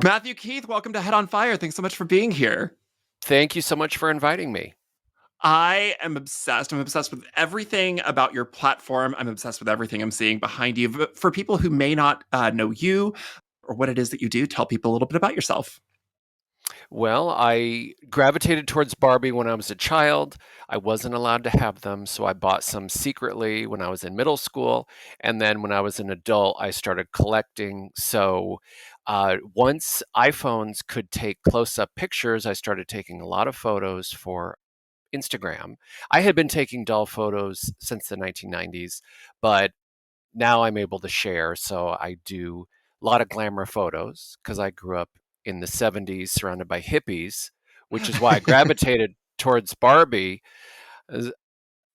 Matthew Keith, welcome to Head on Fire. Thanks so much for being here. Thank you so much for inviting me. I am obsessed. I'm obsessed with everything about your platform. I'm obsessed with everything I'm seeing behind you. But for people who may not know you or what it is that you do, tell people a little bit about yourself. Well, I gravitated towards Barbie when I was a child. I wasn't allowed to have them, so I bought some secretly when I was in middle school. And then when I was an adult, I started collecting. So once iPhones could take close up pictures, I started taking a lot of photos for Instagram. I had been taking doll photos since the 1990s, but now I'm able to share. So I do a lot of glamour photos because I grew up in the 70s surrounded by hippies, which is why I gravitated towards Barbie. Uh,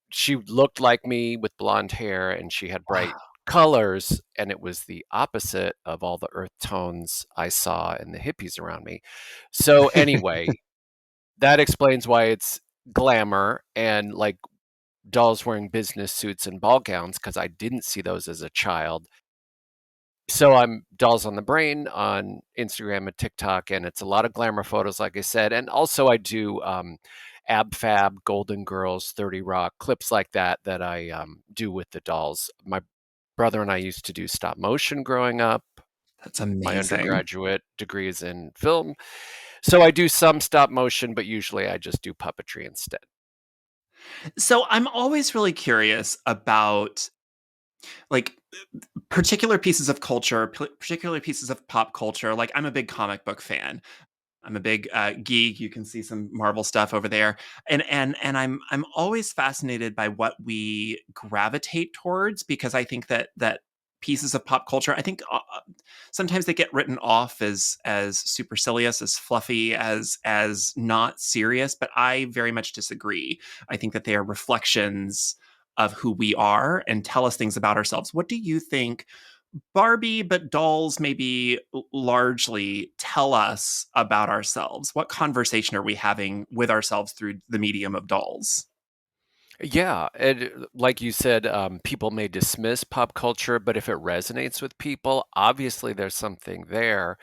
She looked like me with blonde hair and she had bright Wow. colors, and it was the opposite of all the earth tones I saw in the hippies around me. So, anyway, that explains why it's glamour and like dolls wearing business suits and ball gowns because I didn't see those as a child. So I'm Dolls on the Brain on Instagram and TikTok, and it's a lot of glamour photos, like I said. And also I do Ab Fab, Golden Girls, 30 Rock, clips like that that I do with the dolls. My brother and I used to do stop motion growing up. That's My amazing. undergraduate degree is in film. So I do some stop motion, but usually I just do puppetry instead. So I'm always really curious about like particular pieces of culture, particular pieces of pop culture. Like I'm a big comic book fan. I'm a big geek. You can see some Marvel stuff over there, and I'm always fascinated by what we gravitate towards because I think that pieces of pop culture, I think sometimes they get written off as supercilious, as fluffy, as not serious. But I very much disagree. I think that they are reflections of who we are and tell us things about ourselves. What do you think Barbie, but dolls maybe largely tell us about ourselves? What conversation are we having with ourselves through the medium of dolls? Yeah, and like you said, people may dismiss pop culture, but if it resonates with people, obviously there's something there.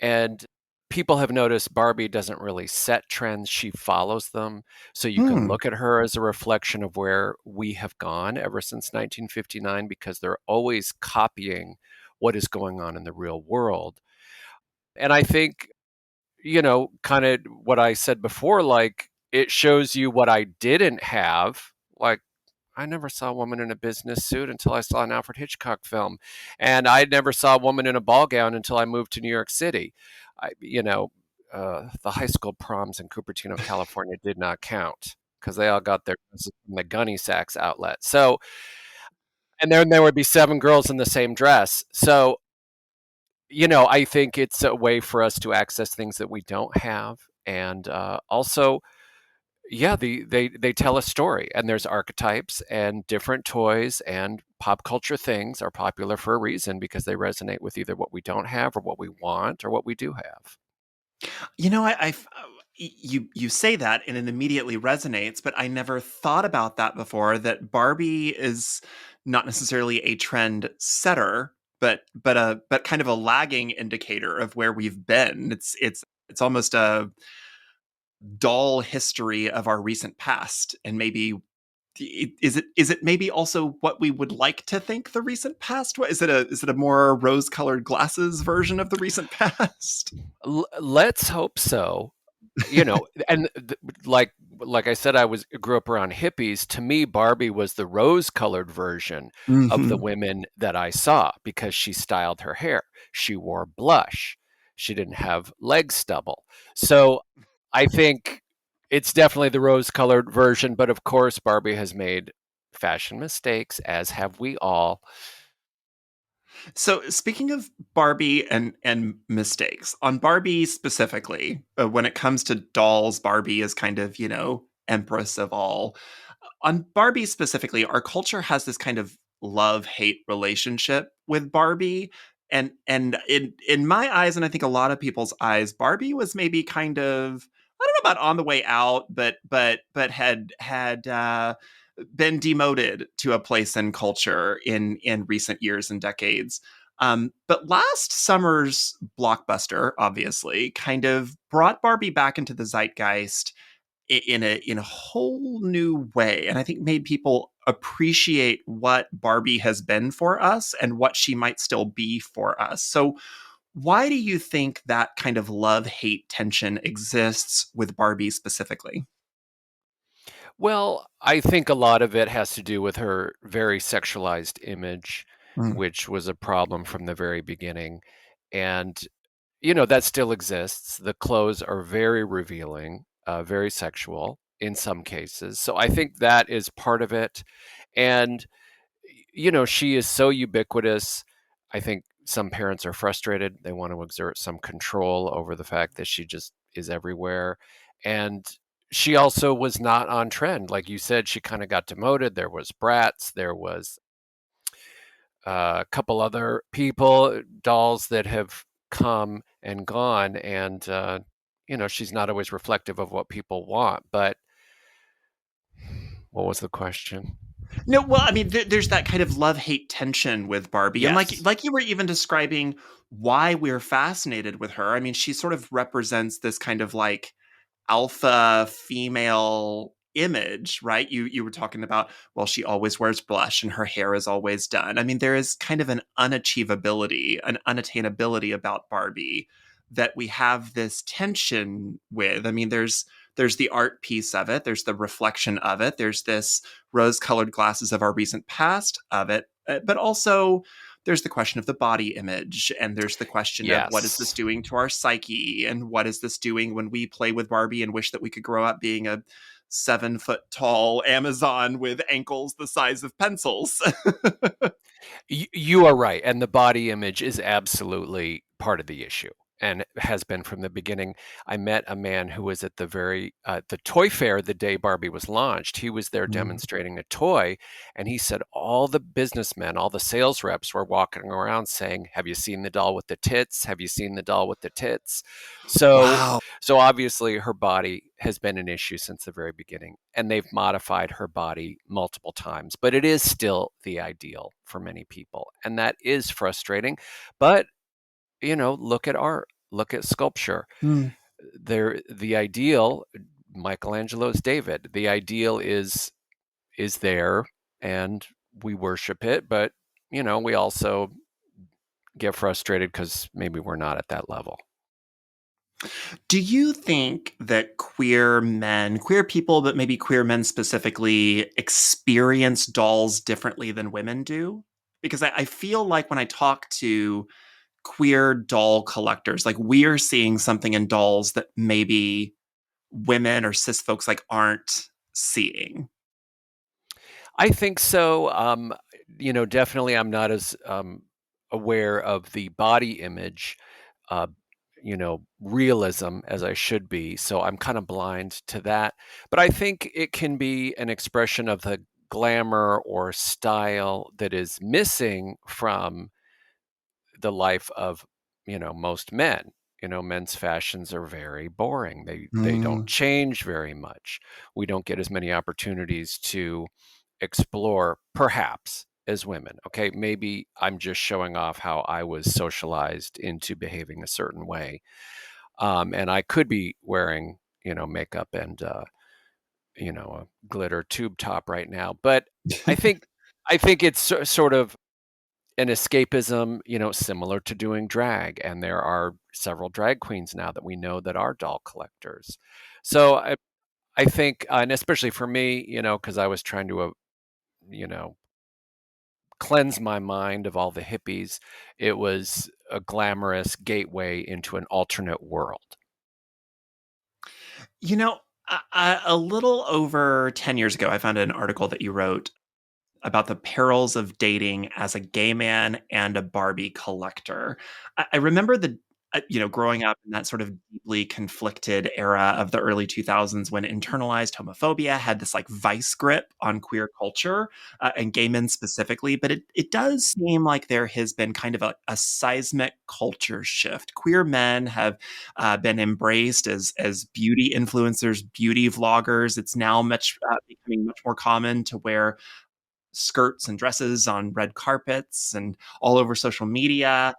And people have noticed Barbie doesn't really set trends, she follows them. So you can Hmm. look at her as a reflection of where we have gone ever since 1959 because they're always copying what is going on in the real world. And I think, kind of what I said before, like it shows you what I didn't have. Like, I never saw a woman in a business suit until I saw an Alfred Hitchcock film. And I never saw a woman in a ball gown until I moved to New York City. The high school proms in Cupertino, California did not count because they all got their dresses from the Gunny Sacks outlet. So, and then there would be seven girls in the same dress. So, I think it's a way for us to access things that we don't have. And also, yeah, they tell a story, and there's archetypes and different toys and pop culture things are popular for a reason because they resonate with either what we don't have or what we want or what we do have. You know, you say that and it immediately resonates, but I never thought about that before. That Barbie is not necessarily a trend setter, but kind of a lagging indicator of where we've been. It's almost a dull history of our recent past, and maybe is it maybe also what we would like to think the recent past was? Is it a more rose colored glasses version of the recent past? Let's hope so. And like I said, I grew up around hippies. To me, Barbie was the rose-colored version of the Hmm. women that I saw because she styled her hair. She wore blush. She didn't have leg stubble. So I think it's definitely the rose-colored version, but of course, Barbie has made fashion mistakes, as have we all. So speaking of Barbie and mistakes, on Barbie specifically, when it comes to dolls, Barbie is kind of, empress of all. On Barbie specifically, our culture has this kind of love-hate relationship with Barbie. And in my eyes, and I think a lot of people's eyes, Barbie was maybe kind of, I don't know about on the way out, but had been demoted to a place in culture in recent years and decades. But last summer's blockbuster, obviously, kind of brought Barbie back into the zeitgeist in a whole new way, and I think made people appreciate what Barbie has been for us and what she might still be for us. So, why do you think that kind of love hate tension exists with Barbie specifically? Well, I think a lot of it has to do with her very sexualized image, Mm. which was a problem from the very beginning. And, that still exists. The clothes are very revealing, very sexual in some cases. So I think that is part of it. And, she is so ubiquitous. I think some parents are frustrated. They want to exert some control over the fact that she just is everywhere. And she also was not on trend. Like you said, she kind of got demoted. There was Bratz, there was a couple other people, dolls that have come and gone. And, she's not always reflective of what people want. But what was the question? No, well, I mean, there's that kind of love hate tension with Barbie, and like Yes. like you were even describing why we're fascinated with her. I mean, she sort of represents this kind of like alpha female image, right? You were talking about, well, she always wears blush and her hair is always done. I mean, there is kind of an unachievability, an unattainability about Barbie that we have this tension with. I mean, there's the art piece of it, there's the reflection of it, there's this rose-colored glasses of our recent past of it, but also there's the question of the body image, and there's the question of what is this Yes. doing to our psyche, and what is this doing when we play with Barbie and wish that we could grow up being a 7 foot tall Amazon with ankles the size of pencils. You are right, and the body image is absolutely part of the issue and has been from the beginning. I met a man who was at the toy fair the day Barbie was launched. He was there Mm. demonstrating a toy, and he said all the businessmen, all the sales reps were walking around saying, "Have you seen the doll with the tits? Have you seen the doll with the tits?" So Wow. so obviously her body has been an issue since the very beginning, and they've modified her body multiple times, but it is still the ideal for many people, and that is frustrating. But, look at art, look at sculpture. Mm. The ideal, Michelangelo's David, the ideal is there and we worship it, but we also get frustrated because maybe we're not at that level. Do you think that queer men, queer people, but maybe queer men specifically, experience dolls differently than women do? Because I feel like when I talk to queer doll collectors, like we're seeing something in dolls that maybe women or cis folks like aren't seeing. I think so. Definitely I'm not as aware of the body image, uh, realism as I should be. So I'm kind of blind to that. But I think it can be an expression of the glamour or style that is missing from the life of, most men. Men's fashions are very boring. They don't Mm. change very much. We don't get as many opportunities to explore, perhaps, as women. Okay, maybe I'm just showing off how I was socialized into behaving a certain way, and I could be wearing, makeup and a glitter tube top right now. But I think I think it's sort of an escapism, similar to doing drag. And there are several drag queens now that we know that are doll collectors. So I think, and especially for me, because I was trying to, you know, cleanse my mind of all the hippies, it was a glamorous gateway into an alternate world. You know, a little over 10 years ago, I found an article that you wrote about the perils of dating as a gay man and a Barbie collector. I remember growing up in that sort of deeply conflicted era of the early 2000s when internalized homophobia had this like vice grip on queer culture and gay men specifically. But it does seem like there has been kind of a seismic culture shift. Queer men have been embraced as beauty influencers, beauty vloggers. It's now much becoming much more common to wear skirts and dresses on red carpets and all over social media.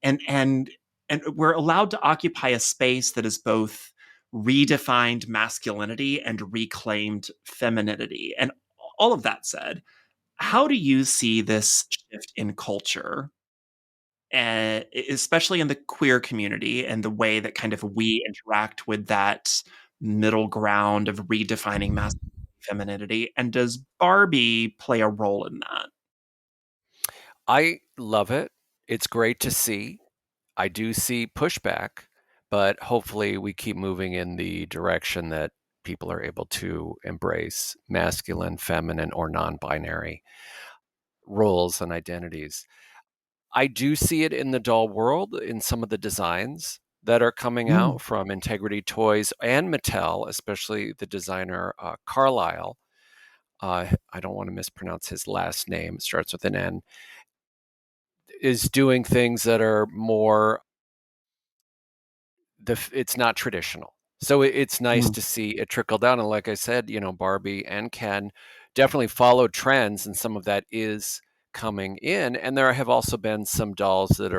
And we're allowed to occupy a space that is both redefined masculinity and reclaimed femininity. And all of that said, how do you see this shift in culture, especially in the queer community, and the way that kind of we interact with that middle ground of redefining masculinity, femininity? And does Barbie play a role in that? I love it. It's great to see. I do see pushback, but hopefully we keep moving in the direction that people are able to embrace masculine, feminine, or non binary roles and identities. I do see it in the doll world in some of the designs that are coming Mm, out from Integrity Toys and Mattel, especially the designer Carlisle. I don't want to mispronounce his last name, it starts with an N, is doing things that are more it's not traditional. So it's nice mm, to see it trickle down. And like I said, Barbie and Ken definitely followed trends, and some of that is coming in. And there have also been some dolls that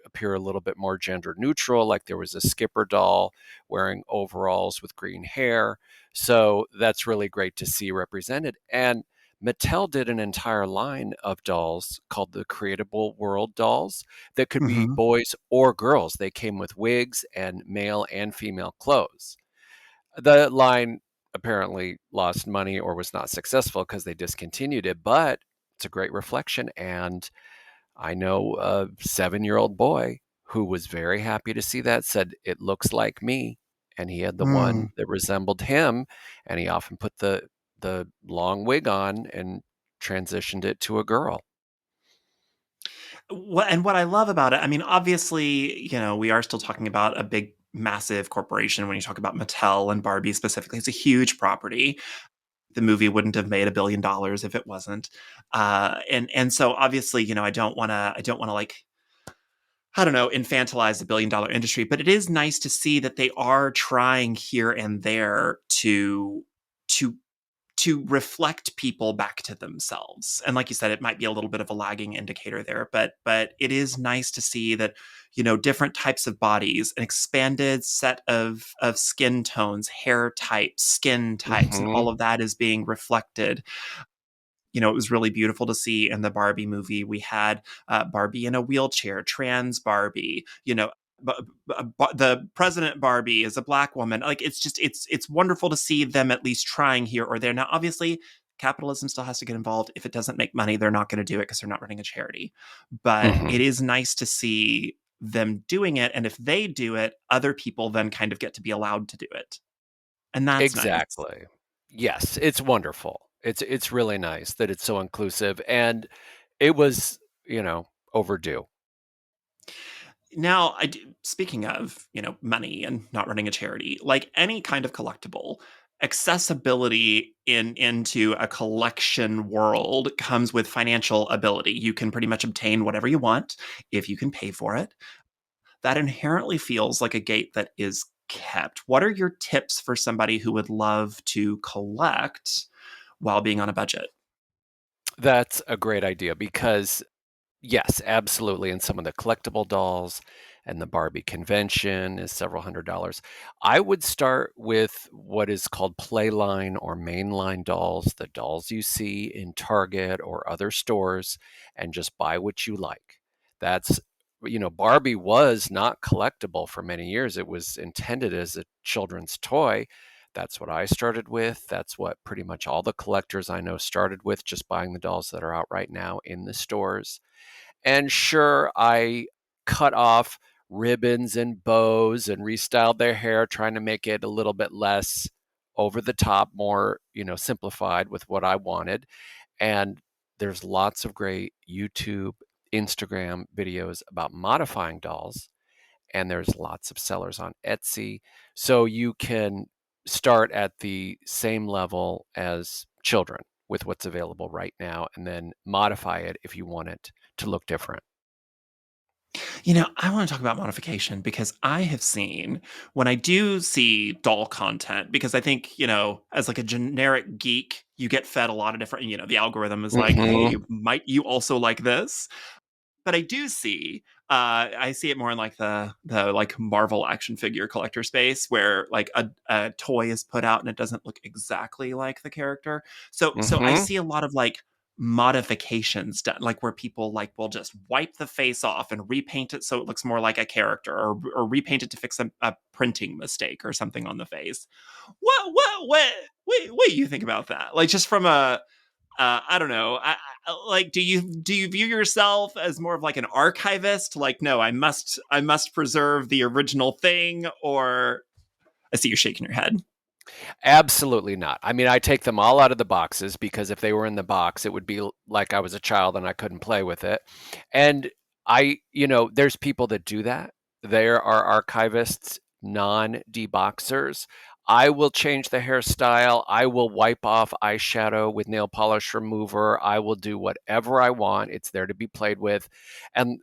appear a little bit more gender neutral. Like there was a Skipper doll wearing overalls with green hair. So that's really great to see represented. And Mattel did an entire line of dolls called the Creatable World dolls that could be mhm, boys or girls. They came with wigs and male and female clothes. The line apparently lost money or was not successful because they discontinued it, but it's a great reflection. And I know a 7-year-old boy who was very happy to see that, said, "It looks like me." And he had the one mm. that resembled him, and he often put the long wig on and transitioned it to a girl. What I love about it, I mean, obviously, we are still talking about a big, massive corporation when you talk about Mattel and Barbie specifically. It's a huge property. The movie wouldn't have made $1 billion if it wasn't. And so obviously, I don't wanna like, I don't know, infantilize the billion-dollar industry, but it is nice to see that they are trying here and there to to reflect people back to themselves. And like you said, it might be a little bit of a lagging indicator there, but it is nice to see that, different types of bodies, an expanded set of skin tones, hair types, skin types, and Hmm. all of that is being reflected. It was really beautiful to see in the Barbie movie. We had Barbie in a wheelchair, trans Barbie, the president Barbie is a black woman. Like, it's wonderful to see them at least trying here or there. Now, obviously, capitalism still has to get involved. If it doesn't make money, they're not going to do it because they're not running a charity. But Hmm. it is nice to see them doing it, and if they do it, other people then kind of get to be allowed to do it, and that's nice. Exactly. Yes, it's wonderful. It's really nice that it's so inclusive, and it was, overdue. Now, speaking of, money and not running a charity, like any kind of collectible, accessibility into a collection world comes with financial ability. You can pretty much obtain whatever you want if you can pay for it. That inherently feels like a gate that is kept. What are your tips for somebody who would love to collect while being on a budget? That's a great idea because yes, absolutely, and some of the collectible dolls and the Barbie convention is several $100s. I would start with what is called playline or mainline dolls, the dolls you see in Target or other stores, and just buy what you like. That's Barbie was not collectible for many years. It was intended as a children's toy. That's what I started with. That's what pretty much all the collectors I know started with, just buying the dolls that are out right now in the stores. And sure, I cut off ribbons and bows and restyled their hair, trying to make it a little bit less over the top, more, simplified with what I wanted. And there's lots of great YouTube, Instagram videos about modifying dolls. And there's lots of sellers on Etsy. So you can start at the same level as children with what's available right now and then modify it if you want it to look different. I want to talk about modification because I have seen when I do see doll content, because I think, as like a generic geek, you get fed a lot of different, the algorithm is like, Hmm. hey, might you also like this? But I do see I see it more in like the like Marvel action figure collector space where like a toy is put out and it doesn't look exactly like the character. So I Hmm. see a lot of like modifications done, like where people like will just wipe the face off and repaint it so it looks more like a character, or repaint it to fix a printing mistake or something on the face. What do you think about that? Like, just from a I don't know. Like, do you view yourself as more of like an archivist? Like, no, I must preserve the original thing, or I see you shaking your head. Absolutely not. I mean, I take them all out of the boxes because if they were in the box, it would be like I was a child and I couldn't play with it. And there's people that do that. There are archivists, non-deboxers. I will change the hairstyle. I will wipe off eyeshadow with nail polish remover. I will do whatever I want. It's there to be played with. And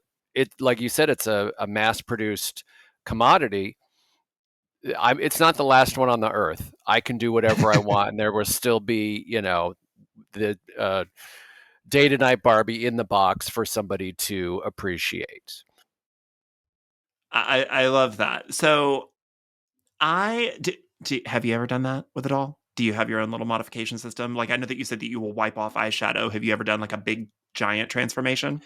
like you said, it's a mass-produced commodity. It's not the last one on the earth. I can do whatever I want, and there will still be, the day to night Barbie in the box for somebody to appreciate. I love that. So I have you ever done that with it all? Do you have your own little modification system? Like, I know that you said that you will wipe off eyeshadow. Have you ever done like a big giant transformation?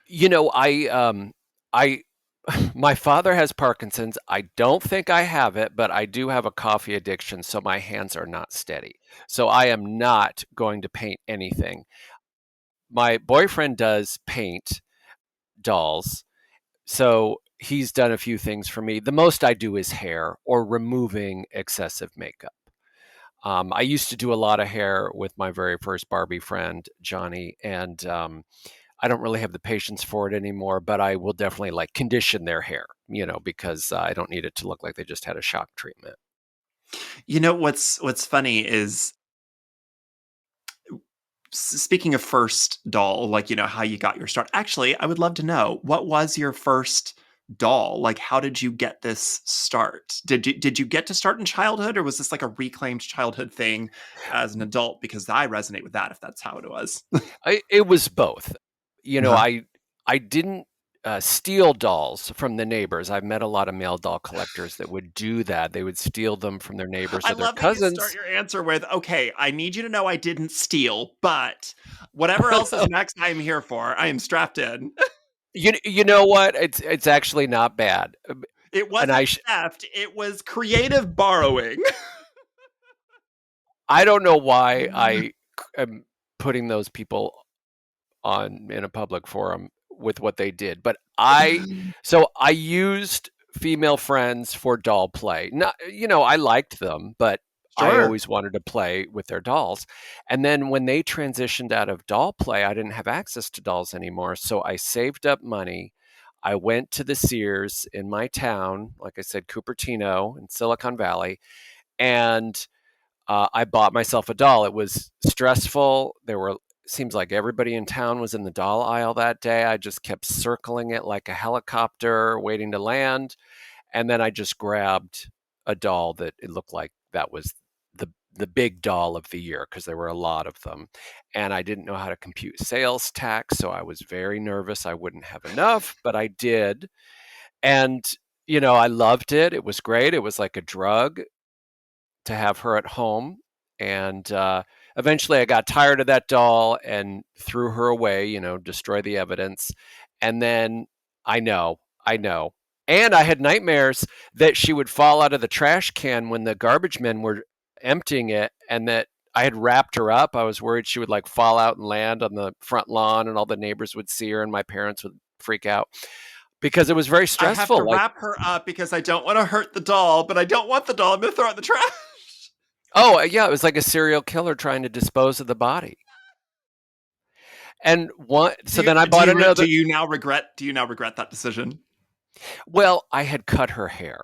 I my father has Parkinson's. I don't think I have it, but I do have a coffee addiction, so my hands are not steady. So I am not going to paint anything. My boyfriend does paint dolls. So he's done a few things for me. The most I do is hair or removing excessive makeup. I used to do a lot of hair with my very first Barbie friend, Johnny, and I don't really have the patience for it anymore, but I will definitely like condition their hair, because I don't need it to look like they just had a shock treatment. What's funny is, speaking of first doll, like, how you got your start. Actually, I would love to know, what was your first doll? Like, how did you get this start? Did you get to start in childhood, or was this like a reclaimed childhood thing as an adult? Because I resonate with that, if that's how it was. It was both. You know, Uh-huh. I didn't steal dolls from the neighbors. I've met a lot of male doll collectors that would do that. They would steal them from their neighbors I or their love that you start cousins. your answer with, "Okay, I need you to know I didn't steal, but whatever else is next, I'm here for. I am strapped in." You know what? It's actually not bad. It And wasn't theft; it was creative borrowing. I don't know why I am putting those people on in a public forum with what they did, but I used female friends for doll play. Not, I liked them, but I Sure. always wanted to play with their dolls. And then when they transitioned out of doll play, I didn't have access to dolls anymore, so I saved up money. I went to the Sears in my town, like I said, Cupertino in Silicon Valley, and I bought myself a doll. It was stressful. Seems like everybody in town was in the doll aisle that day. I just kept circling it like a helicopter waiting to land. And then I just grabbed a doll that it looked like that was the big doll of the year because there were a lot of them. And I didn't know how to compute sales tax, so I was very nervous I wouldn't have enough, but I did. And I loved it. It was great. It was like a drug to have her at home. And eventually I got tired of that doll and threw her away, destroy the evidence. And then I know. And I had nightmares that she would fall out of the trash can when the garbage men were emptying it, and that I had wrapped her up. I was worried she would like fall out and land on the front lawn and all the neighbors would see her and my parents would freak out because it was very I have to stressful. Like, wrap her up because I don't want to hurt the doll, but I don't want the doll. I'm going to throw it in the trash. oh, yeah, it was like a serial killer trying to dispose of the body. And so Do you then I do bought you do another. you now regret do you now regret that decision? Well, I had cut her hair,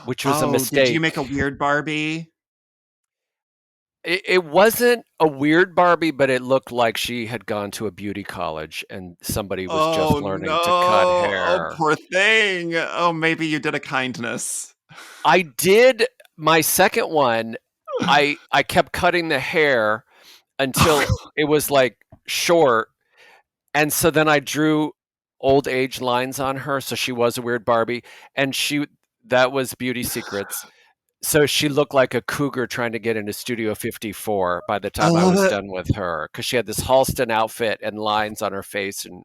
which was a Oh, did you mistake. make a weird Barbie? it wasn't a weird Barbie, but it looked like she had gone to a beauty college and somebody was Oh just no. learning to cut Oh, hair. poor thing. Oh, maybe you did a kindness. I did my second one. I kept cutting the hair until it was like short, and so then I drew old age lines on her, so she was a weird Barbie, and she that was Beauty Secrets. So she looked like a cougar trying to get into Studio 54 by the I time I love was it. done with her, because she had this Halston outfit and lines on her face and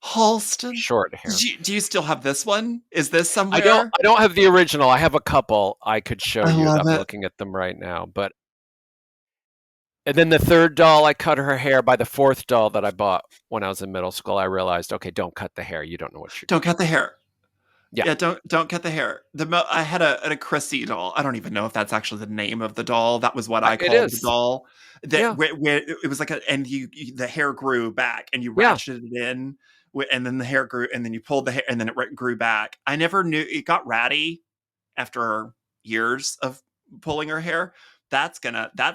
Halston. short hair. Do you still have this one? Is this I don't somewhere? I don't have the original. I have a couple I could show I you. love I'm it. looking at them right now. But and then the third doll, I cut her hair. By the fourth doll that I bought when I was in middle school, I realized, okay, don't cut the hair. You don't know what you're Don't doing. cut the hair. Yeah, Yeah, don't cut the hair. I had a Chrissy doll. I don't even know if that's actually the name of the doll. That was what I it called the is. doll. That Yeah, where it was like and the hair grew back and you yeah. ratcheted it in, and then the hair grew and then you pulled the hair and then it grew back. I never knew it got ratty after years of pulling her hair. That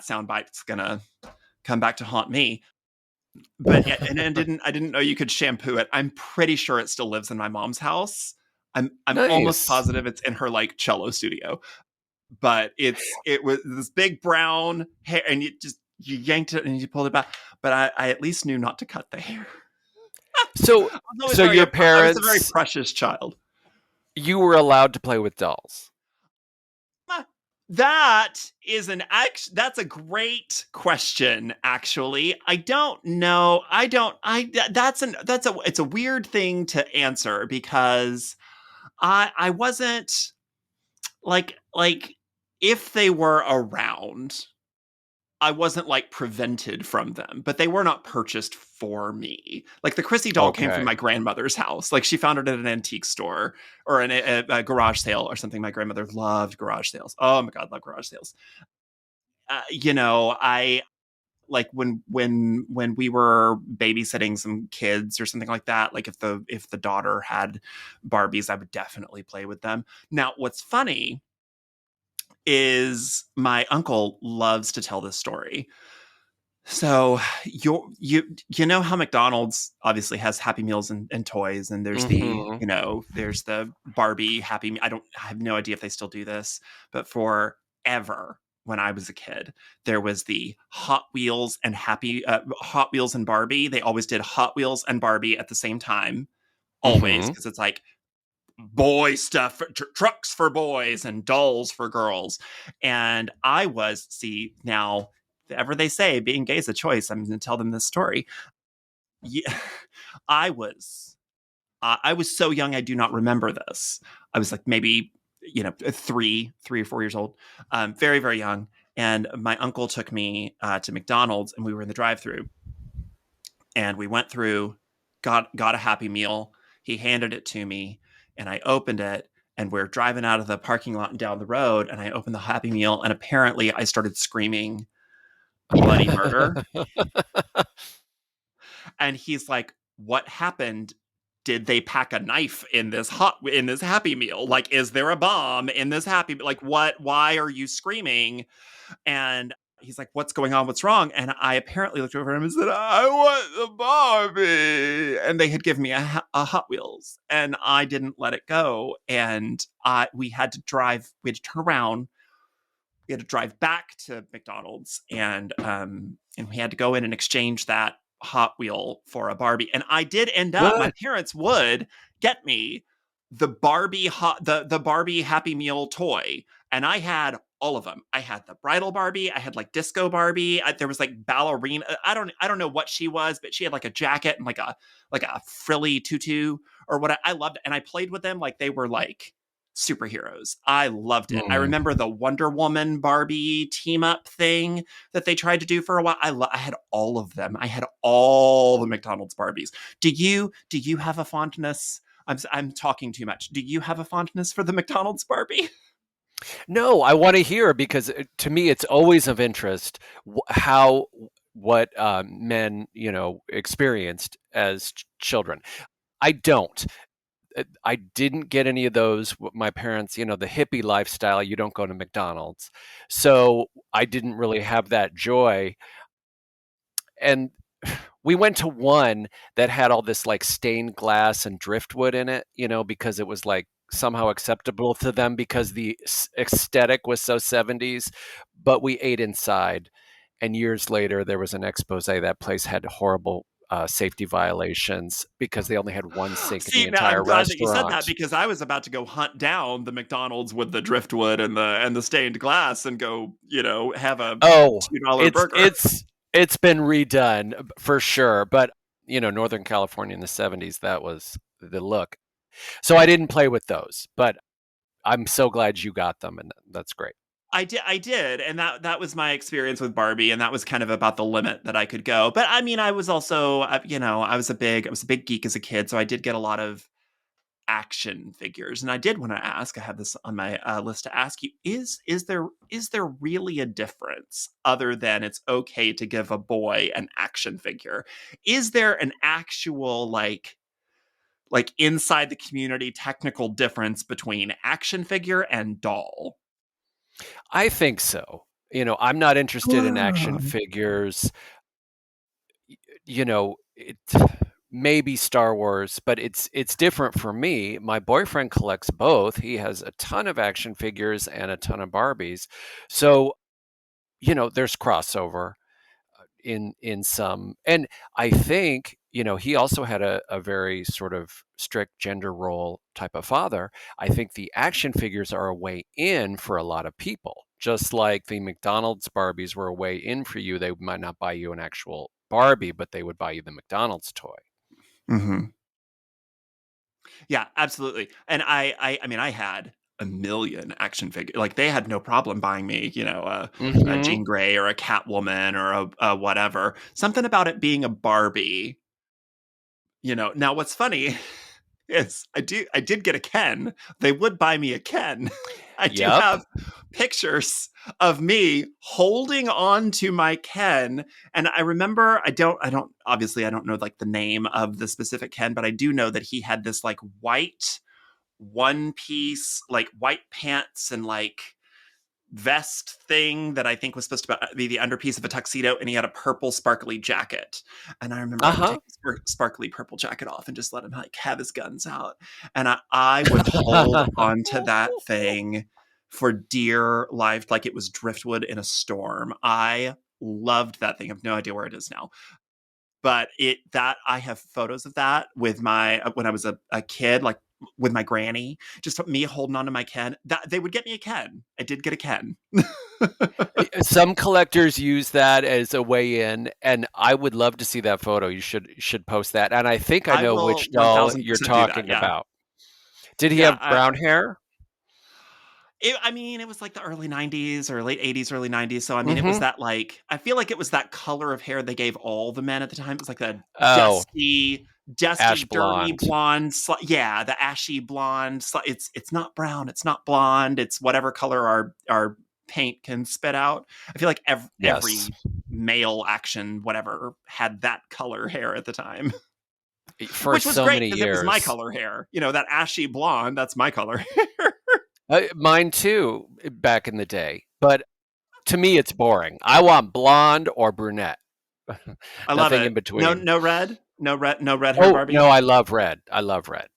sound bite's gonna come back to haunt me. But I didn't know you could shampoo it. I'm pretty sure it still lives in my mom's house. I'm almost Nice. positive it's in her like cello studio. But it was this big brown hair, and you yanked it and you pulled it back. But I at least knew not to cut the hair. So, so your I was a very parents, precious child. you were allowed to play with dolls. That is that's a great question actually. I don't know. I don't I that's a it's a weird thing to answer because I wasn't like if they were around, I wasn't like prevented from them, but they were not purchased for me. Like the Chrissy doll came from Okay. my grandmother's house. Like she found it at an antique store or a garage sale or something. My grandmother loved garage sales. Oh my god, love garage sales. I like when we were babysitting some kids or something like that. Like if the daughter had Barbies, I would definitely play with them. Now, what's funny is my uncle loves to tell this story. So you know how McDonald's obviously has Happy Meals and toys, and there's Mm-hmm. there's the Barbie Happy. I have no idea if they still do this, but forever when I was a kid, there was the Hot Wheels and Barbie. They always did Hot Wheels and Barbie at the same time, always Mm-hmm. because it's like boy stuff, trucks for boys and dolls for girls. And I was, see, now, whatever they say, being gay is a choice. I'm going to tell them this story. Yeah, I was, I was so young, I do not remember this. I was like maybe, 3 or 4 years old, very, very young. And my uncle took me to McDonald's and we were in the drive through and we went through, got a Happy Meal. He handed it to me, and I opened it. And we're driving out of the parking lot and down the road, and I opened the Happy Meal, and apparently I started screaming bloody murder. And he's like, "What happened? Did they pack a knife in this Happy Meal? Like, is there a bomb in this Happy? Like, what? Why are you screaming?" And he's like, "What's going on? What's wrong?" And I apparently looked over at him and said, "I want the Barbie." And they had given me a Hot Wheels, and I didn't let it go. And we had to drive. We had to turn around. We had to drive back to McDonald's, and we had to go in and exchange that Hot Wheel for a Barbie. And I did end up. My What? parents would get me the Barbie Happy Meal toy, and I had all of them. I had the bridal Barbie. I had like disco Barbie. There was like ballerina. I don't know what she was, but she had like a jacket and like a frilly tutu or what. I loved it, and I played with them like they were like superheroes. I loved it. I Mm. remember the Wonder Woman Barbie team up thing that they tried to do for a while. I had all of them. I had all the McDonald's Barbies. Do you have a fondness? I'm talking too much. Do you have a fondness for the McDonald's Barbie? No, I want to hear because to me it's always of interest how what men experienced as children. I don't. I didn't get any of those. My parents, the hippie lifestyle, you don't go to McDonald's. So I didn't really have that joy. And we went to one that had all this like stained glass and driftwood in it, because it was like somehow acceptable to them because the aesthetic was so 70s. But we ate inside. And years later, there was an expose that place had horrible safety violations because they only had one sink in the See, now I'm entire glad that you said that restaurant. because I was about to go hunt down the McDonald's with the driftwood and the stained glass and go, have a Oh, $2 it's burger. it's it's been redone for sure, but Northern California in the 70s, that was the look. So I didn't play with those, but I'm so glad you got them, and that's great. I did, and that was my experience with Barbie, and that was kind of about the limit that I could go. But I mean, I was also, I was a big geek as a kid, so I did get a lot of action figures. And I did want to ask, I have this on my list to ask you, is there really a difference other than it's okay to give a boy an action figure? Is there an actual like inside the community technical difference between action figure and doll? I think so. I'm not interested in action figures. It maybe Star Wars, but it's different for me. My boyfriend collects both. He has a ton of action figures and a ton of Barbies. So, there's crossover in some. And I think, he also had a very sort of strict gender role type of father. I think the action figures are a way in for a lot of people. Just like the McDonald's Barbies were a way in for you, they might not buy you an actual Barbie, but they would buy you the McDonald's toy. Hmm. Yeah, absolutely. And I mean, I had a million action figures. Like they had no problem buying me, a Hmm. Jean Grey or a Catwoman or a whatever. Something about it being a Barbie. Now what's funny is I did get a Ken. They would buy me a Ken. I do Yep. have pictures of me holding on to my Ken. And I remember, obviously I don't know like the name of the specific Ken, but I do know that he had this like white one piece, like white pants and like vest thing that I think was supposed to be the underpiece of a tuxedo, and he had a purple sparkly jacket. And I remember I would Uh-huh. take the sparkly purple jacket off and just let him like have his guns out, and I would hold onto that thing for dear life, like it was driftwood in a storm. I loved that thing. I have no idea where it is now, but I have photos of that with my when I was a kid, like with my granny, just me holding on to my Ken. That they would get me a Ken. I did get a Ken. Some collectors use that as a way in, and I would love to see that photo. You should post that. And I think I I know will which doll you're 1000% do that. talking Yeah. about. Did he Yeah. have brown hair? I mean, it was like the early 90s or late 80s, early 90s. So, I mean, it was Hmm. that like, I feel like it was that color of hair they gave all the men at the time. It was like the Oh, ash dusty, dirty blonde. blonde. Yeah, the ashy blonde. It's not brown. It's not blonde. It's whatever color our paint can spit out. I feel like Yes. every male action, whatever, had that color hair at the time, For which was so great many because it was my years. color hair. That ashy blonde, that's my color. Mine too, back in the day. But to me, it's boring. I want blonde or brunette. I love Nothing it. in No, between. no red, no red hair Oh, no, Barbie. I love red. I love red.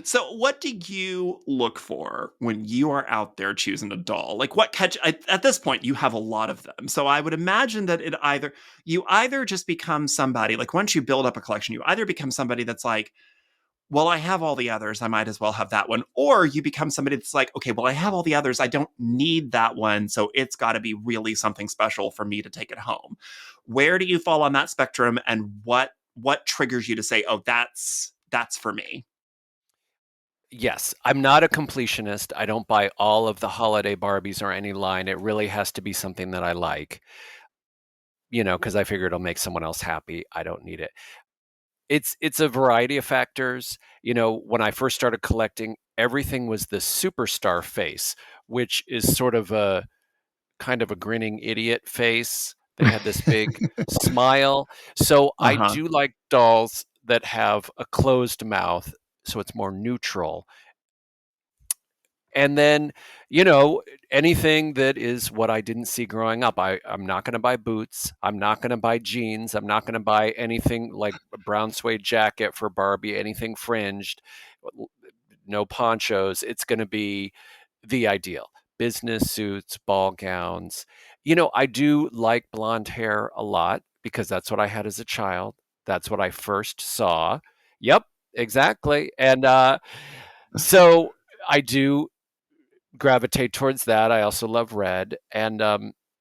So, what do you look for when you are out there choosing a doll? Like, what catch? At this point, you have a lot of them. So, I would imagine that you either just become somebody like once you build up a collection, you either become somebody that's like, well, I have all the others, I might as well have that one, or you become somebody that's like, okay, well, I have all the others, I don't need that one, so it's got to be really something special for me to take it home. Where do you fall on that spectrum, and what triggers you to say, oh, that's for me? Yes, I'm not a completionist. I don't buy all of the holiday Barbies or any line. It really has to be something that I like, because I figure it'll make someone else happy. I don't need it. It's a variety of factors. When I first started collecting, everything was the superstar face, which is sort of a kind of a grinning idiot face. They had this big smile. So I Uh-huh. do like dolls that have a closed mouth, so it's more neutral. And then, you know, anything that is what I didn't see growing up. I'm not going to buy boots. I'm not going to buy jeans. I'm not going to buy anything like a brown suede jacket for Barbie, anything fringed, no ponchos. It's going to be the ideal business suits, ball gowns. You know, I do like blonde hair a lot because that's what I had as a child. That's what I first saw. Yep, exactly. And so I do gravitate towards that. I also love red. And,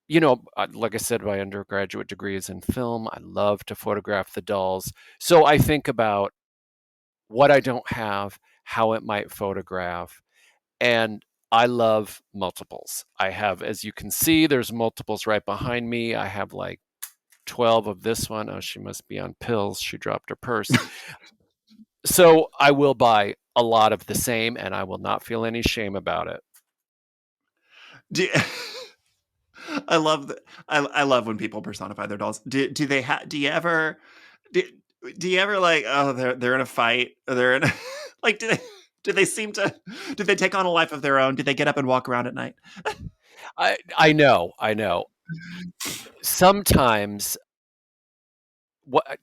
you know, like I said, my undergraduate degree is in film. I love to photograph the dolls. So I think about what I don't have, how it might photograph. And I love multiples. I have, as you can see, there's multiples right behind me. I have like 12 of this one. Oh, she must be on pills. She dropped her purse. So I will buy a lot of the same and I will not feel any shame about it. Do you- I love that. I love when people personify their dolls. Do they do you ever do, do you ever like, oh, they're in a fight, or they're in like, do they seem to, do they take on a life of their own? Do they get up and walk around at night? I know, I know. Sometimes what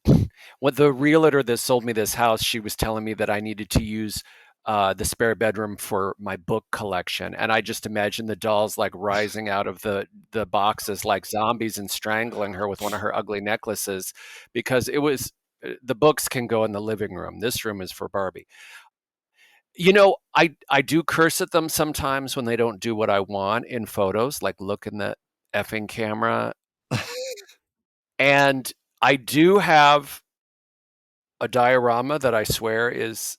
what the realtor that sold me this house, she was telling me that I needed to use the spare bedroom for my book collection, and I just imagine the dolls like rising out of the boxes like zombies and strangling her with one of her ugly necklaces, because it was the books can go in the living room. This room is for Barbie. You know, I do curse at them sometimes when they don't do what I want in photos, like look in the effing camera. And I do have a diorama that I swear is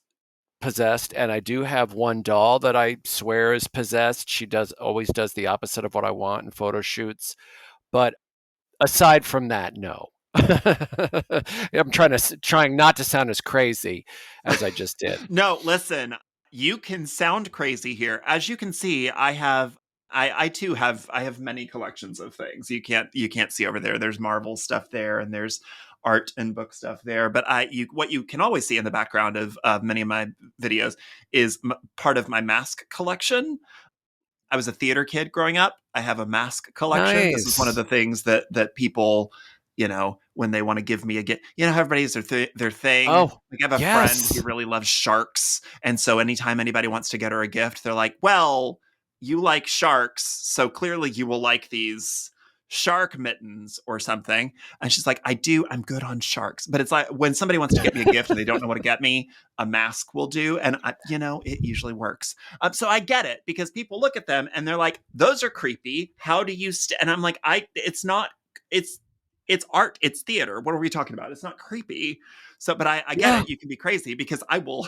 possessed, and I do have one doll that I swear is possessed. She does always does the opposite of what I want in photo shoots. But aside from that, no. I'm trying not to sound as crazy as I just did. No, listen, you can sound crazy here. As you can see, I too have many collections of things. You can't see over there. There's Marvel stuff there, and there's art and book stuff there. But what you can always see in the background of many of my videos is part of my mask collection. I was a theater kid growing up. I have a mask collection. This is one of Nice. the things that people, when they want to give me a gift, how everybody's their thing. Oh, Like, I have a friend who yes. really loves sharks, and so anytime anybody wants to get her a gift, they're like, "Well, you like sharks, so clearly you will like these shark mittens or something." And she's like, "I do. I'm good on sharks." But it's like when somebody wants to get me a gift and they don't know what to get me, a mask will do, and it usually works. So I get it, because people look at them and they're like, "Those are creepy. How do you?" And I'm like, It's not. It's art. It's theater. What are we talking about? It's not creepy. So, but I get Yeah. it. You can be crazy because I will.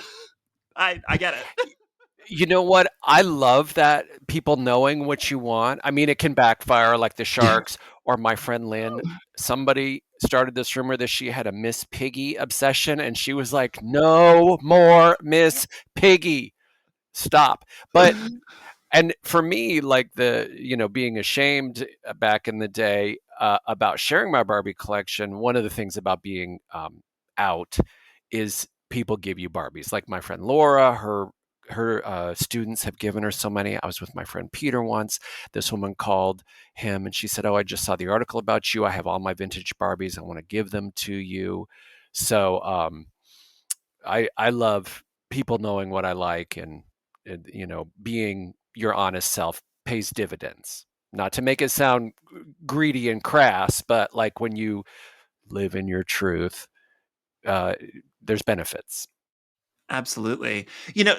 I get it. You know what? I love that people knowing what you want. I mean, it can backfire like the sharks or my friend Lynn. Somebody started this rumor that she had a Miss Piggy obsession, and she was like, no more Miss Piggy. Stop. But and for me, like being ashamed back in the day about sharing my Barbie collection, one of the things about being out is people give you Barbies. Like my friend Laura, her students have given her so many. I was with my friend Peter once. This woman called him and she said, "Oh, I just saw the article about you. I have all my vintage Barbies. I want to give them to you." So I love people knowing what I like, and being your honest self pays dividends. Not to make it sound greedy and crass, but like when you live in your truth, uh, there's benefits. Absolutely.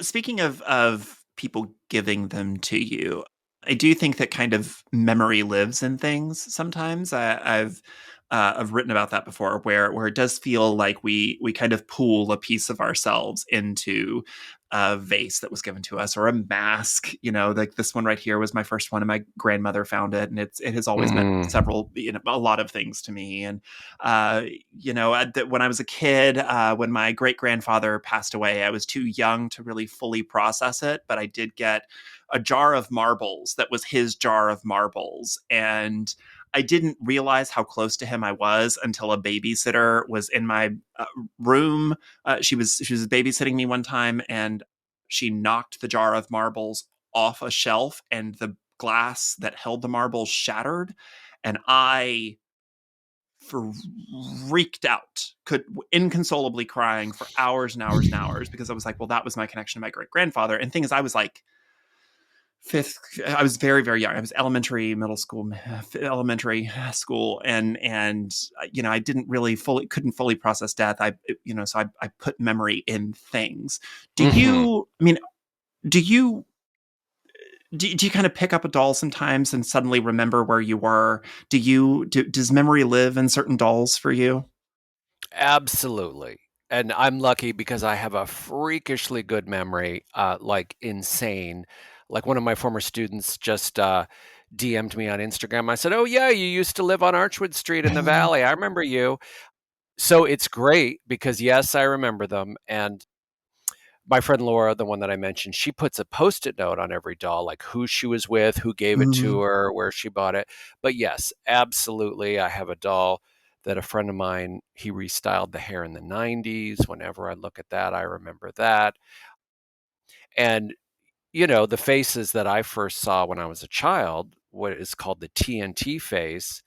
Speaking of people giving them to you, I do think that kind of memory lives in things sometimes. I've written about that before, where it does feel like we kind of pool a piece of ourselves into a vase that was given to us, or a mask. Like this one right here was my first one, and my grandmother found it, and it has always meant Mm. several, a lot of things to me. And when I was a kid, when my great grandfather passed away, I was too young to really fully process it, but I did get a jar of marbles that was his jar of marbles. And I didn't realize how close to him I was until a babysitter was in my room. She was babysitting me one time, and she knocked the jar of marbles off a shelf, and the glass that held the marbles shattered, and I freaked out, could inconsolably crying for hours and hours and hours because I was like, well, that was my connection to my great grandfather. And thing is, I was like fifth. I was very very young. I was elementary, middle school, elementary school, and I didn't really fully couldn't fully process death. So I put memory in things. Do Hmm. you? I mean, do you? Do you kind of pick up a doll sometimes and suddenly remember where you were? Does memory live in certain dolls for you? Absolutely. And I'm lucky because I have a freakishly good memory, like insane. Like one of my former students just DM'd me on Instagram. I said, "Oh yeah, you used to live on Archwood Street in the Valley. I remember you." So it's great because yes, I remember them. And my friend Laura, the one that I mentioned, she puts a post-it note on every doll, like who she was with, who gave it to Mhm. her, where she bought it. But yes, absolutely, I have a doll that a friend of mine, he restyled the hair in the 90s. Whenever I look at that, I remember that. And the faces that I first saw when I was a child, what is called the TNT face,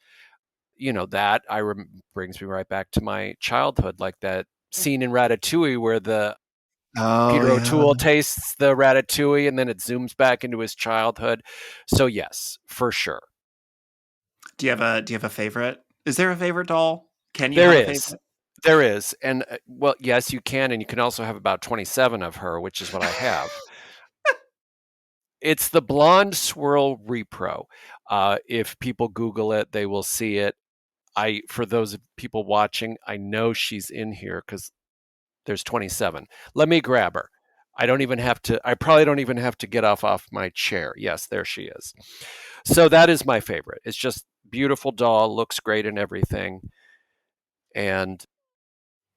that brings me right back to my childhood, like that scene in Ratatouille where the Oh Peter yeah. O'Toole tastes the ratatouille and then it zooms back into his childhood. So yes, for sure. Do you have a favorite? Is there a favorite doll? Can you There have a is. favorite? There is. And well, yes, you can. And you can also have about 27 of her, which is what I have. It's the Blonde Swirl Repro. If people Google it, they will see it. For those people watching, I know she's in here because there's 27. Let me grab her. I probably don't even have to get off my chair. Yes, there she is. So that is my favorite. It's just beautiful doll, looks great and everything, and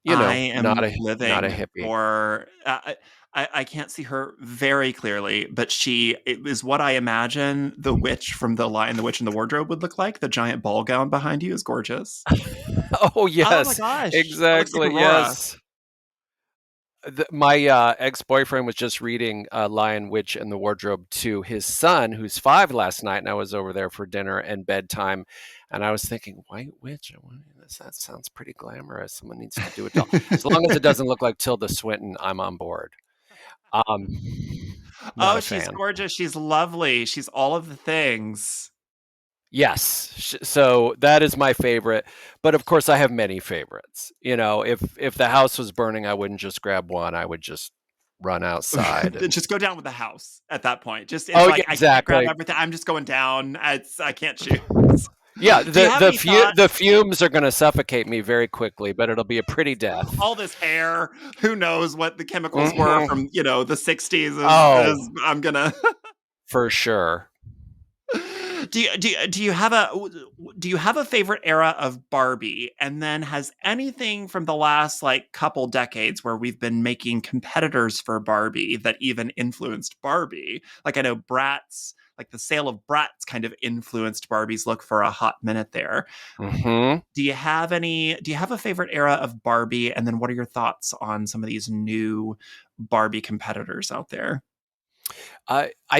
I not am a living hippie. for. I can't see her very clearly, but it is what I imagine the witch from The Lion, the Witch, and the Wardrobe would look like. The giant ball gown behind you is gorgeous. Oh Oh my yes, gosh, that looks like exactly. Aurora. Yes. My ex-boyfriend was just reading Lion, Witch, and the Wardrobe to his son, who's 5 last night, and I was over there for dinner and bedtime, and I was thinking, White Witch, that sounds pretty glamorous. Someone needs to do it all. As long as it doesn't look like Tilda Swinton, I'm on board. Um, not Oh, a she's fan. gorgeous. She's lovely. She's all of the things. Yes, so that is my favorite, but of course I have many favorites. If the house was burning, I wouldn't just grab one. I would just run outside and Just go down with the house at that point. Just it's oh yeah, like I can't grab exactly. everything. I'm just going down. I can't choose. Yeah, Do you the have the any fu the thoughts? fumes are gonna suffocate me very quickly, but it'll be a pretty death. All this hair. Who knows what the chemicals were Mhm. from the 60s? Is Oh, I'm gonna. for sure. Do you have a favorite era of Barbie? And then has anything from the last like couple decades where we've been making competitors for Barbie that even influenced Barbie? Like I know Bratz, like the sale of Bratz kind of influenced Barbie's look for a hot minute there. Mhm. Do you have a favorite era of Barbie? And then what are your thoughts on some of these new Barbie competitors out there?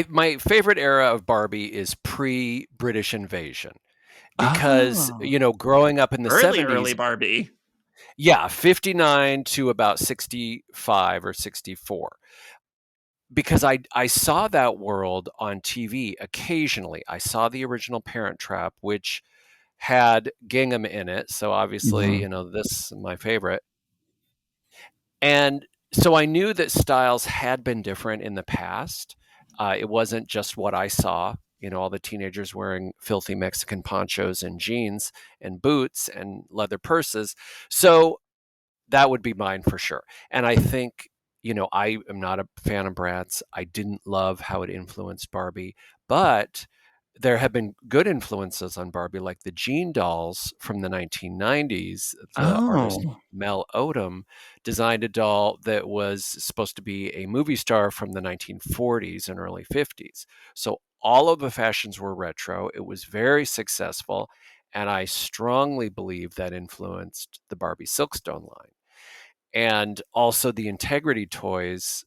My favorite era of Barbie is pre-British invasion because, Oh, growing up in the early 70s. Barbie. Yeah, 59 to about 65 or 64. Because I saw that world on TV occasionally. I saw the original Parent Trap, which had Gingham in it, so obviously, Mhm. this is my favorite. And so I knew that styles had been different in the past. It wasn't just what I saw, all the teenagers wearing filthy Mexican ponchos and jeans and boots and leather purses. So that would be mine for sure. And I think, I am not a fan of Bratz. I didn't love how it influenced Barbie, but there have been good influences on Barbie, like the Gene dolls from the 1990s. The artist Oh. Mel Odom designed a doll that was supposed to be a movie star from the 1940s and early 50s. So all of the fashions were retro. It was very successful. And I strongly believe that influenced the Barbie Silkstone line. And also the Integrity Toys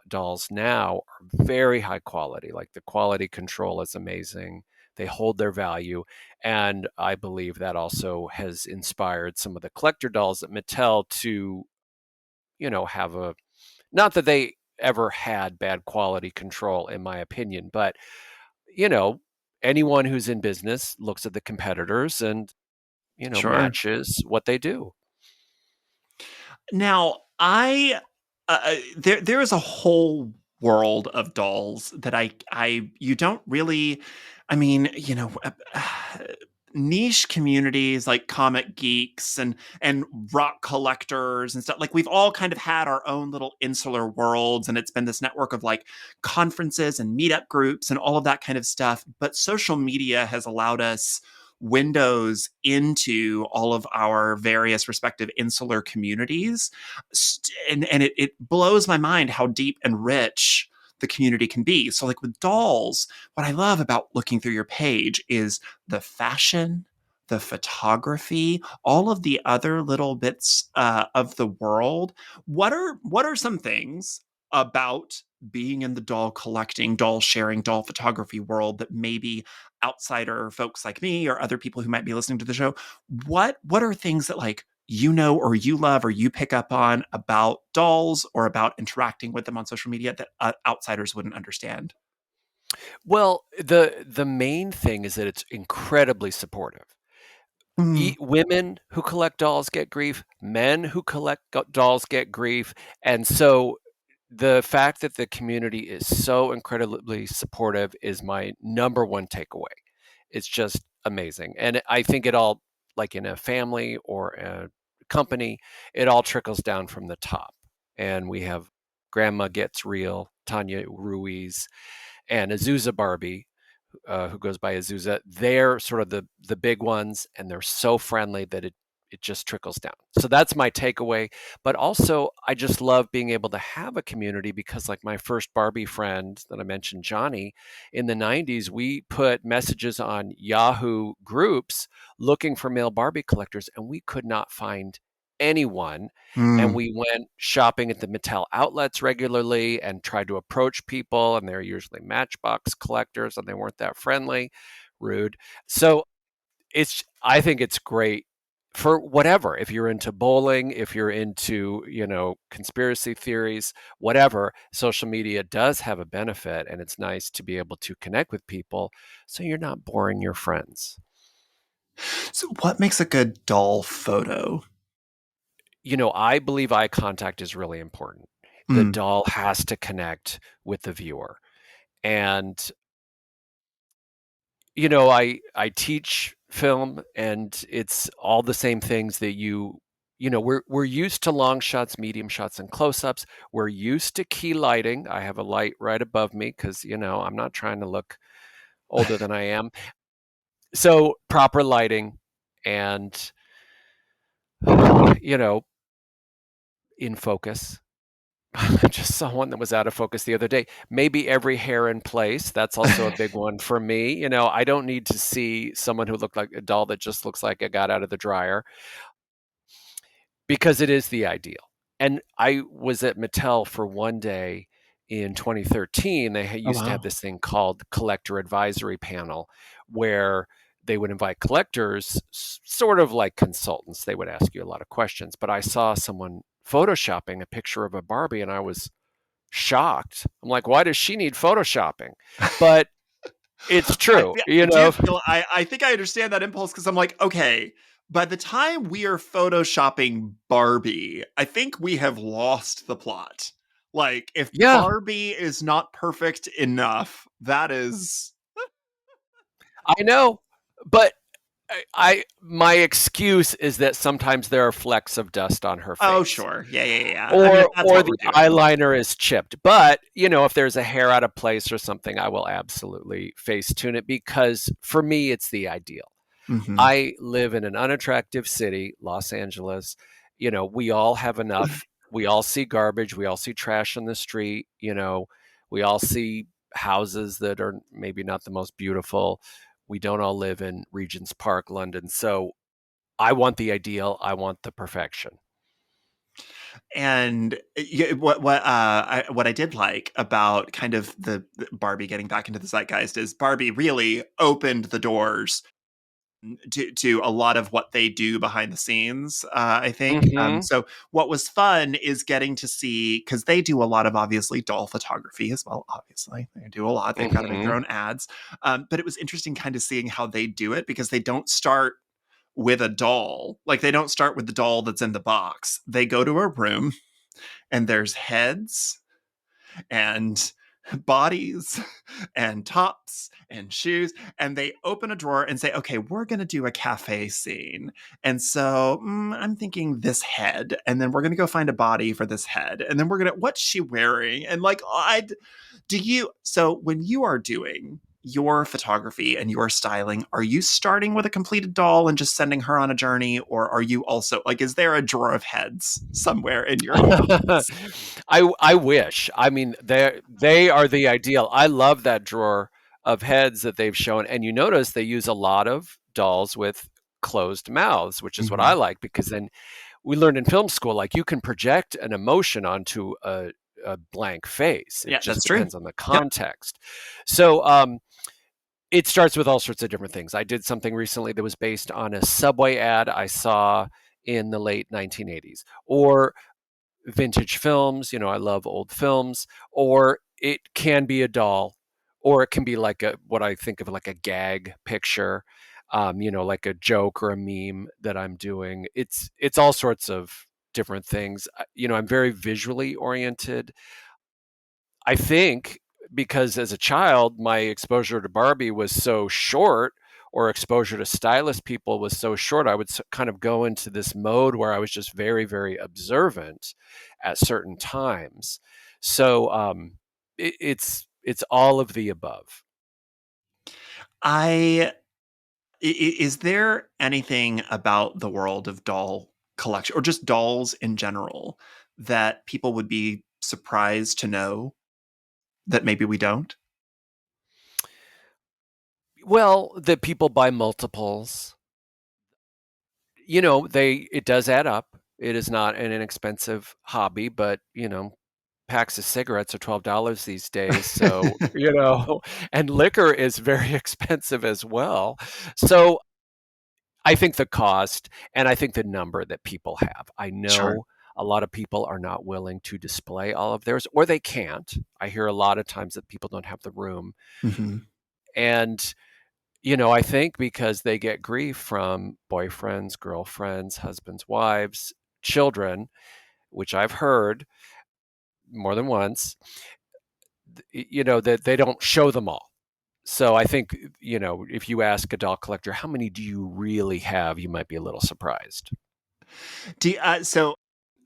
dolls now are very high quality. Like the quality control is amazing. They hold their value. And I believe that also has inspired some of the collector dolls at Mattel to, have a, not that they ever had bad quality control, in my opinion, but, you know, anyone who's in business looks at the competitors and, Sure. matches what they do. Now, there is a whole world of dolls that I you don't really, I mean, niche communities like comic geeks and rock collectors and stuff. Like we've all kind of had our own little insular worlds, and it's been this network of like conferences and meetup groups and all of that kind of stuff. But social media has allowed us windows into all of our various respective insular communities. And it blows my mind how deep and rich the community can be. So, like with dolls, what I love about looking through your page is the fashion, the photography, all of the other little bits of the world. What are some things about being in the doll collecting, doll sharing, doll photography world that maybe outsider folks like me or other people who might be listening to the show, what are things that like or you love or you pick up on about dolls or about interacting with them on social media that outsiders wouldn't understand? Well, the main thing is that it's incredibly supportive. Mm, Women who collect dolls get grief, men who collect dolls get grief, and so the fact that the community is so incredibly supportive is my number one takeaway. It's just amazing. And I think it all, like in a family or a company, it all trickles down from the top. And we have Grandma Gets Real, Tanya Ruiz, and Azusa Barbie, who goes by Azusa. They're sort of the big ones, and they're so friendly that it just trickles down. So that's my takeaway. But also, I just love being able to have a community because, like my first Barbie friend that I mentioned, Johnny, in the 90s, we put messages on Yahoo groups looking for male Barbie collectors, and we could not find anyone. And mm. we went shopping at the Mattel outlets regularly and tried to approach people, and they're usually Matchbox collectors, and they weren't that friendly, rude. So I think it's great for whatever. If you're into bowling, if you're into, conspiracy theories, whatever, social media does have a benefit, and it's nice to be able to connect with people so you're not boring your friends. So, what makes a good doll photo? I believe eye contact is really important. The Mm, doll has to connect with the viewer. And I teach film, and it's all the same things that we're used to long shots, medium shots, and close-ups. We're used to key lighting. I have a light right above me because I'm not trying to look older than I am. So proper lighting and in focus. I just saw one that was out of focus the other day. Maybe every hair in place. That's also a big one for me. I don't need to see someone who looked like a doll that just looks like it got out of the dryer because it is the ideal. And I was at Mattel for one day in 2013. They oh used to have wow. this thing called Collector Advisory Panel where they would invite collectors, sort of like consultants. They would ask you a lot of questions. But I saw someone photoshopping a picture of a Barbie, and I was shocked. I'm like, why does she need photoshopping? But it's true, I do feel I think I understand that impulse because I'm like, okay, by the time we are photoshopping Barbie, I think we have lost the plot. Like, if Yeah, Barbie is not perfect enough, that is I know. But my excuse is that sometimes there are flecks of dust on her oh face. sure. Yeah, yeah, yeah. I mean, if Or that's or what the we're doing. eyeliner is chipped. But, if there's a hair out of place or something, I will absolutely face tune it because for me it's the ideal. Hmm. I live in an unattractive city, Los Angeles. We all have enough. We all see garbage. We all see trash on the street. We all see houses that are maybe not the most beautiful. We don't all live in Regent's Park, London. So I want the ideal. I want the perfection. And what I did like about kind of the Barbie getting back into the zeitgeist is Barbie really opened the doors to a lot of what they do behind the scenes. I think Hmm. so. What was fun is getting to see, because they do a lot of obviously doll photography as well. Obviously, they do a lot. They've got to make their Hmm. own ads, but it was interesting kind of seeing how they do it because they don't start with a doll. Like they don't start with the doll that's in the box. They go to a room and there's heads and bodies and tops and shoes, and they open a drawer and say, okay, we're going to do a cafe scene, and so I'm thinking this head, and then we're going to go find a body for this head, and then we're going to, what's she wearing, and like I do you, so when you are doing your photography and your styling, are you starting with a completed doll and just sending her on a journey? Or are you also like, is there a drawer of heads somewhere in your house? I wish. I mean, they are the ideal. I love that drawer of heads that they've shown, and you notice they use a lot of dolls with closed mouths, which is what I Mm-hmm. like because then we learned in film school like you can project an emotion onto a blank face. It Yeah, just that's true. depends on the Yep. context. So it starts with all sorts of different things. I did something recently that was based on a Subway ad I saw in the late 1980s, or vintage films. You know, I love old films, or it can be a doll, or it can be like a what I think of like a gag picture, you know, like a joke or a meme that I'm doing. It's all sorts of different things. You know, I'm very visually oriented. I think because as a child, my exposure to Barbie was so short, or exposure to stylist people was so short, I would kind of go into this mode where I was just very, very observant at certain times. So it's all of the above. I is there anything about the world of doll collection or just dolls in general that people would be surprised to know that maybe we don't? Well, that people buy multiples, you know, they it does add up. It is not an inexpensive hobby, but you know, packs of cigarettes are $12 these days. So, you know, and liquor is very expensive as well. So I think the cost and I think the number that people have. I Sure. know a lot of people are not willing to display all of theirs, or they can't. I hear a lot of times that people don't have the room. Mm-hmm. And, you know, I think because they get grief from boyfriends, girlfriends, husbands, wives, children, which I've heard more than once, you know, that they don't show them all. So I think, you know, if you ask a doll collector, how many do you really have? You might be a little surprised. So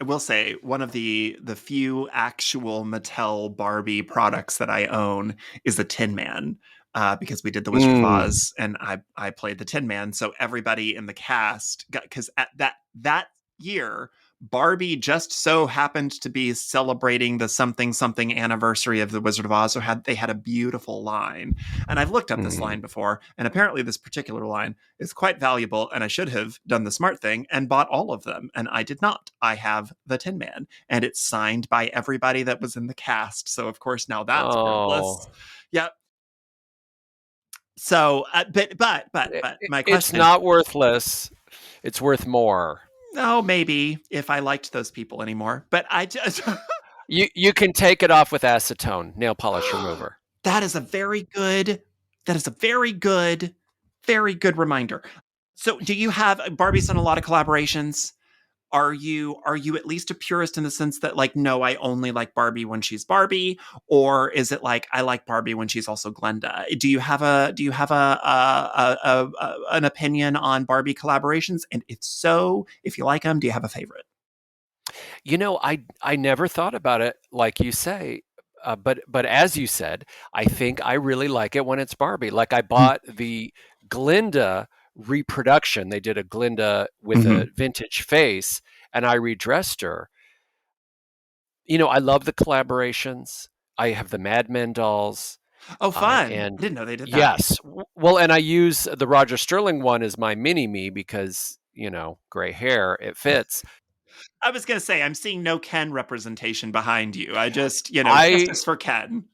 I will say one of the few actual Mattel Barbie products that I own is the Tin Man. Because we did the Wizard of Mm, Oz and I played the Tin Man, so everybody in the cast got, because at that year Barbie just so happened to be celebrating the something something anniversary of the Wizard of Oz, so they had a beautiful line, and I've looked up this mm. line before, and apparently this particular line is quite valuable, and I should have done the smart thing and bought all of them, and I did not. I have the Tin Man, and it's signed by everybody that was in the cast, so of course now that's worthless. Oh, Yeah. So, but my it's question, not worthless. It's worth more. oh, maybe if I liked those people anymore, but I just You can take it off with acetone, nail polish remover. that is a very good, that is a very good reminder. So, do you have Barbie's done a lot of collaborations? Are you at least a purist in the sense that like no, I only like Barbie when she's Barbie, or is it like I like Barbie when she's also Glenda? Do you have a an opinion on Barbie collaborations? And if so, if you like them, do you have a favorite? You know, I never thought about it like you say, but as you said, I think I really like it when it's Barbie. Like I bought the Glinda reproduction. They did a Glinda with a Mm-hmm. vintage face, and I redressed her. You know, I love the collaborations. I have the Mad Men dolls. Oh, fun. I And didn't know they did that. yes, well, and I use the Roger Sterling one as my mini me because, gray hair, it fits. I was gonna say, I'm seeing no Ken representation behind you. I just, I justice for Ken.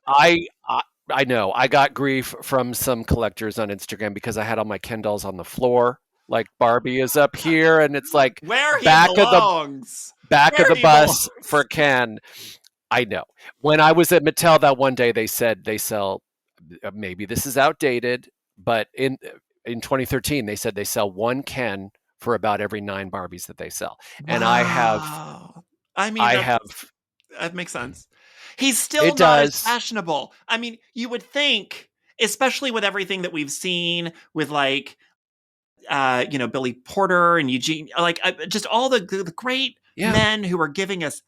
I I I know. I got grief from some collectors on Instagram because I had all my Ken dolls on the floor. Like Barbie is up here and it's like Where he back of the belongs. back of Where the he bus belongs. for Ken. I know. When I was at Mattel that one day they said they sell, maybe this is outdated, but in 2013 they said they sell one Ken for about every 9 Barbies that they sell. And Wow. I mean, I have that makes sense. He's still it not as does. fashionable. I mean, you would think, especially with everything that we've seen with like Billy Porter and Eugene, like just all the great Yeah. men who are giving us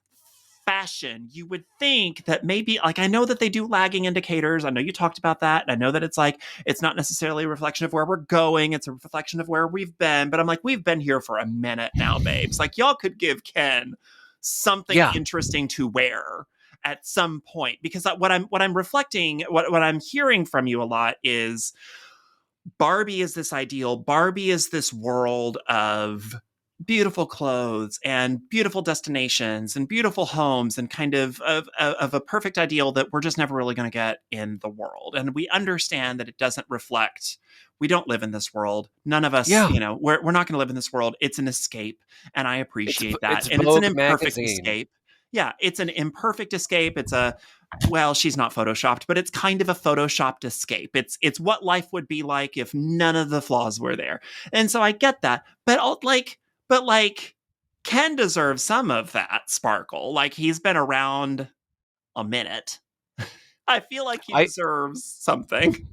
fashion. You would think that maybe, like, I know that they do lagging indicators. I know you talked about that. And I know that it's like, it's not necessarily a reflection of where we're going. It's a reflection of where we've been. But I'm like, we've been here for a minute now, babes. Like, y'all could give Ken something Yeah. interesting to wear at some point, because what I'm reflecting, what I'm hearing from you a lot is Barbie is this ideal. Barbie is this world of beautiful clothes and beautiful destinations and beautiful homes and kind of a perfect ideal that we're just never really going to get in the world. And we understand that it doesn't reflect. We don't live in this world. None of us, Yeah. we're not going to live in this world. It's an escape, and I appreciate that. It's And it's an Vogue imperfect magazine. escape. Yeah, it's an imperfect escape. It's a well, she's not photoshopped, but it's kind of a photoshopped escape. It's what life would be like if none of the flaws were there. And so I get that. But Ken deserves some of that sparkle. Like, he's been around a minute. I feel like he I deserves something.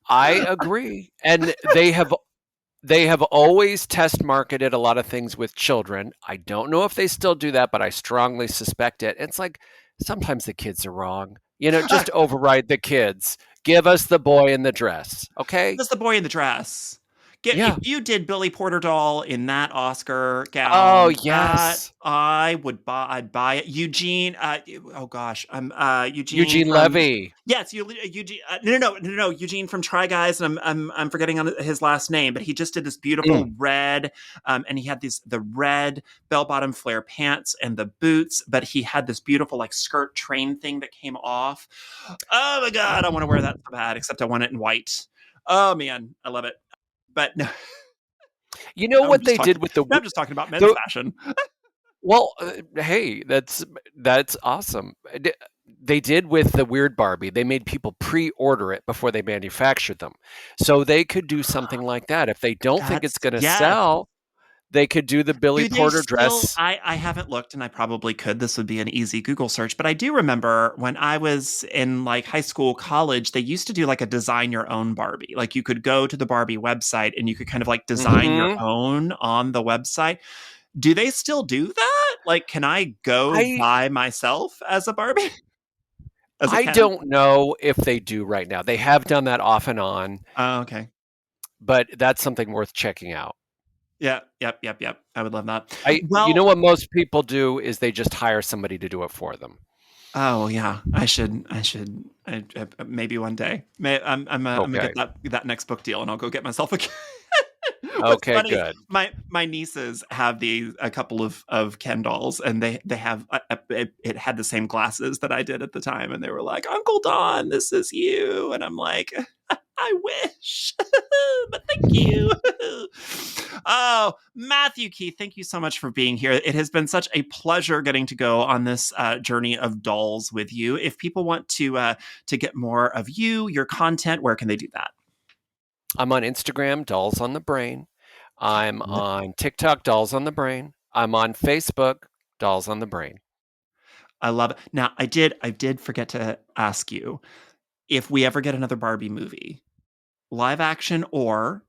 I agree. And they have always test marketed a lot of things with children. I don't know if they still do that, but I strongly suspect it. It's like sometimes the kids are wrong. Just override the kids. Give us the boy in the dress, okay? That's the boy in the dress. If Yeah. you did Billy Porter doll in that Oscar Oh, gown, that yes. I would buy. I'd buy it. Eugene. Oh gosh, I'm Eugene Eugene from. Levy. Yes, Eugene. No. Eugene from Try Guys, and I'm forgetting on his last name, but he just did this beautiful Mm. red, and he had the red bell bottom flare pants and the boots, but he had this beautiful like skirt train thing that came off. Oh my god, I want to wear that so bad, except I want it in white. Oh man, I love it. But no, You know I'm what just they talking. did with the I'm just talking about men's the fashion. well, hey, that's awesome. They did with the Weird Barbie. They made people pre-order it before they manufactured them. So they could do something like that. If they don't think it's That's going to yes. sell, they could do the Billy Do they Porter still? dress. I haven't looked, and I probably could. This would be an easy Google search, but I do remember when I was in like high school, college, they used to do like a design your own Barbie. Like, you could go to the Barbie website and you could kind of like design your Mhm. own on the website. Do they still do that? Like, can I go I buy myself as a Barbie as a I Ken? don't know if they do right now. They have done that off and on, Oh, okay. but that's something worth checking out. Yeah. Yep. I would love that. You know Well, what most people do is they just hire somebody to do it for them. oh yeah, I should. Maybe one day. I'm gonna Okay. get that next book deal, and I'll go get myself a. What's Okay, funny is good. my nieces have a couple of Ken dolls, and they have it had the same glasses that I did at the time, and they were like, Uncle Don, this is you, and I'm like, I wish, but thank you. Oh, Matthew Keith, thank you so much for being here. It has been such a pleasure getting to go on this journey of dolls with you. If people want to get more of you, your content, where can they do that? I'm on Instagram, Dolls on the Brain. I'm on TikTok, Dolls on the Brain. I'm on Facebook, Dolls on the Brain. I love it. Now, I did forget to ask you if we ever get another Barbie movie, live action, or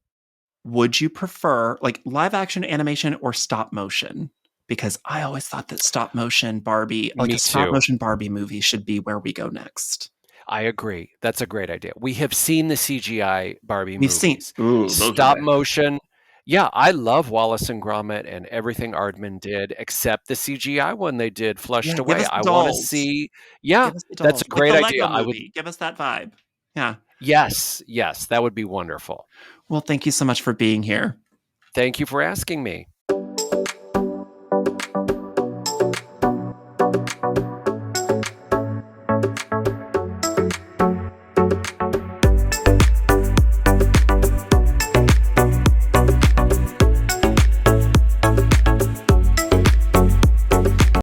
would you prefer like live action animation or stop motion? Because I always thought that stop motion Barbie, like a Me stop too. motion Barbie movie, should be where we go next. I agree. That's a great idea. We have seen the CGI Barbie We've seen. movies. Ooh, those are Stop bad. motion, Yeah, I love Wallace and Gromit and everything Aardman did, except the CGI one they did flushed Yeah, give away. us the I wanna dolls. see Yeah, Give us the that's dolls. a Like the great idea. Lego I would Movie, give us that vibe. Yeah. Yes, yes, that would be wonderful. Well, thank you so much for being here. Thank you for asking me.